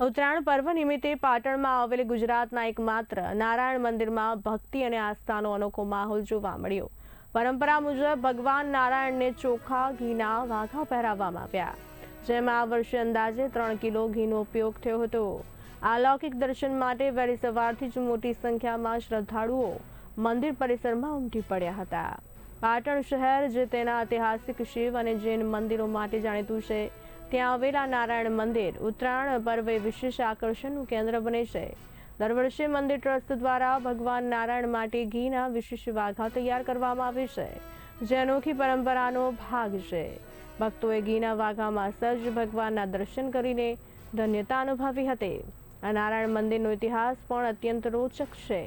ઉત્તરાયણ પર્વ નિમિત્તે પાટણમાં આવેલી ગુજરાતના એકમાત્ર નારાયણ મંદિરમાં ભક્તિ અને આસ્થાનો અનોખો માહોલ જોવા મળ્યો। પરંપરા મુજબ ભગવાન નારાયણને ચોખા ઘીના વાઘા પહેરાવવામાં આવ્યા, જેમાં આ વર્ષે અંદાજે 3 કિલો ઘીનો ઉપયોગ થયો હતો। અલૌકિક દર્શન માટે વહેલી સવારથી જ મોટી સંખ્યામાં શ્રદ્ધાળુઓ મંદિર પરિસરમાં ઉમટી પડ્યા હતા। પાટણ શહેર, જે તેના ઐતિહાસિક શિવ અને જૈન મંદિરો માટે જાણીતું છે, ત્યાં આવેલા નારાયણ મંદિર ઉત્તરાયણ પર્વે વિશેષ આકર્ષણનું કેન્દ્ર બને છે। દર વર્ષે મંદિર ટ્રસ્ટ દ્વારા ભગવાન નારાયણ માટે ઘીના વિશેષ વાઘા તૈયાર કરવામાં આવે છે, જે અનોખી પરંપરાનો ભાગ છે। ભક્તોએ ઘીના વાઘામાં સજ્જ ભગવાનના દર્શન કરીને ધન્યતા અનુભવી હતી। આ નારાયણ મંદિરનો ઇતિહાસ પણ અત્યંત રોચક છે।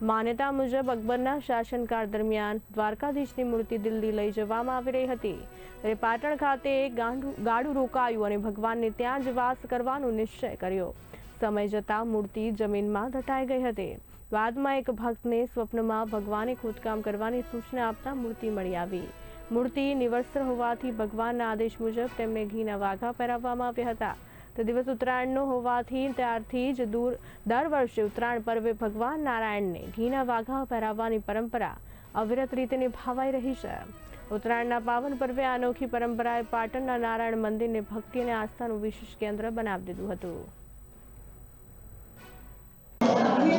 માન્યતા મુજબ અકબરના શાસનકાળ દરમિયાન દ્વારકાધીશની મૂર્તિ દિલ્હી લઈ જવામાં આવી રહી હતી, ત્યારે પાટણ ખાતે ગાડું રોકાયું અને ભગવાનને ત્યાં જ વાસ કરવાનો નિશ્ચય કર્યો। સમય જતાં મૂર્તિ જમીનમાં દટાઈ ગઈ હતી। બાદમાં એક ભક્તને સ્વપ્નમાં ભગવાને ખોદકામ કરવાની સૂચના આપતા મૂર્તિ મળી આવી। મૂર્તિ નિવસ્ત્ર હોવાથી ભગવાનના આદેશ મુજબ તેમને ઘીના વાઘા પહેરાવવામાં આવ્યા હતા। તે દિવસ ઉત્તરાયણનો હોવાથી ત્યારથી જ દર વર્ષે ઉત્તરાયણ પર્વે ભગવાન નારાયણને ઘીના વાઘા પહેરાવવાની પરંપરા અવિરત રીતે નિભાવાઈ રહી છે। ઉત્તરાયણના પાવન પર્વે અનોખી પરંપરાએ પાટણના નારાયણ મંદિરને ભક્તિ અને આસ્થાનું વિશેષ કેન્દ્ર બનાવી દીધું હતું।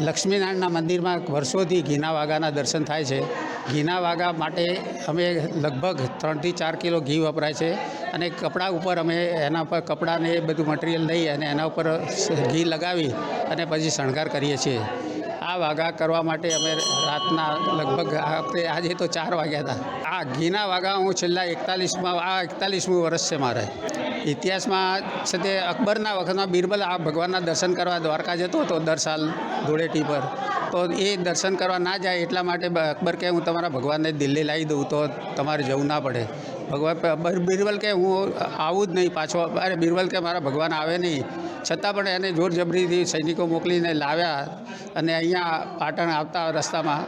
લક્ષ્મીનારાયણના મંદિરમાં વર્ષોથી ઘીના વાઘાના દર્શન થાય છે। ઘીના વાઘા માટે અમે લગભગ 3 થી 4 કિલો ઘી વપરાય છે અને કપડાં ઉપર અમે એના પર કપડાને એ બધું મટીરિયલ લઈ અને એના ઉપર ઘી લગાવી અને પછી શણગાર કરીએ છીએ। આ વાઘા કરવા માટે અમે રાતના લગભગ આજે તો 4 વાગ્યા હતા। આ ઘીના વાઘા હું છેલ્લા 41મું વર્ષ છે મારે। ઇતિહાસમાં છે તે અકબરના વખતમાં બિરબલ આ ભગવાનના દર્શન કરવા દ્વારકા જતો હતો દર સાલ ધૂળેટી પર, તો એ દર્શન કરવા ના જાય એટલા માટે અકબર કહે હું તમારા ભગવાનને દિલ્હી લાવી દઉં તો તમારે જવું ના પડે। ભગવાન બિરબલ કહે હું આવું જ નહીં પાછો। અરે બિરબલ કે મારા ભગવાન આવે નહીં, છતાં પણ એને જોર જબરીથી સૈનિકો મોકલીને લાવ્યા અને અહીંયા પાટણ આવતા રસ્તામાં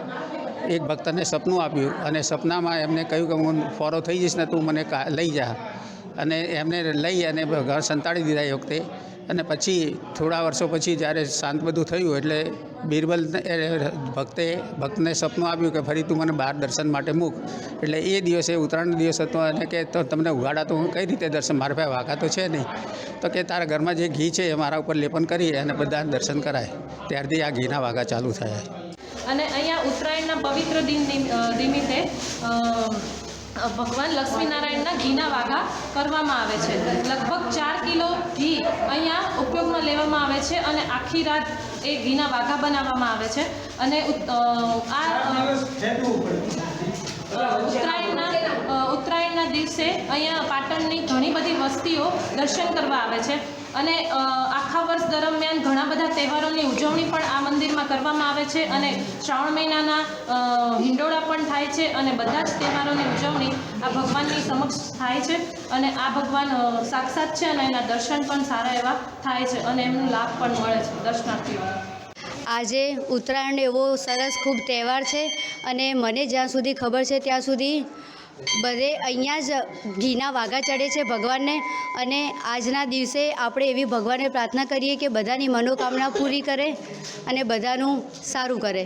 એક ભક્તને સપનું આપ્યું અને સપનામાં એમને કહ્યું કે હું ફોરો થઈ જઈશ ને તું મને લઈ જા, અને એમને લઈ અને ઘર સંતાડી દીધા એ વખતે। અને પછી થોડા વર્ષો પછી જ્યારે શાંત બધું થયું એટલે બિરબલ ભક્તને સપનું આપ્યું કે ફરી તું મને બહાર દર્શન માટે મૂક। એટલે એ દિવસે ઉત્તરાયણનો દિવસ હતો અને કે તો તમને ઉગાડા તો હું કઈ રીતે દર્શન, મારા પાસે વાઘા તો છે નહીં, તો કે તારા ઘરમાં જે ઘી છે એ મારા ઉપર લેપન કરી અને બધાને દર્શન કરાય। ત્યારથી આ ઘીના વાઘા ચાલુ થયા। અને અહીંયા ઉત્તરાયણના પવિત્ર નિમિત્તે ભગવાન લક્ષ્મીનારાયણના ઘીના વાઘા કરવામાં આવે છે। લગભગ 4 કિલો ઘી અહીંયા ઉપયોગમાં લેવામાં આવે છે અને આખી રાત એ ઘીના વાઘા બનાવવામાં આવે છે। અને ઉત્તરાયણના દિવસે અહીંયા પાટણની ઘણી બધી વસ્તીઓ દર્શન કરવા આવે છે અને આખા વર્ષ દરમિયાન ઘણા બધા તહેવારોની ઉજવણી પણ આ મંદિરમાં કરવામાં આવે છે અને શ્રાવણ મહિનાના હિંડોળા પણ થાય છે અને બધા જ તહેવારોની ઉજવણી આ ભગવાનની સમક્ષ થાય છે અને આ ભગવાન સાક્ષાત છે અને એના દર્શન પણ સારા એવા થાય છે અને એમનો લાભ પણ મળે છે દર્શનાર્થીઓને। આજે ઉત્તરાયણ એવો સરસ ખૂબ તહેવાર છે અને મને જ્યાં સુધી ખબર છે ત્યાં સુધી બધે અહીંયા જ ઘીના વાઘા ચડે છે ભગવાનને, અને આજના દિવસે આપણે એવી ભગવાનને પ્રાર્થના કરીએ કે બધાની મનોકામના પૂરી કરે અને બધાનું સારું કરે।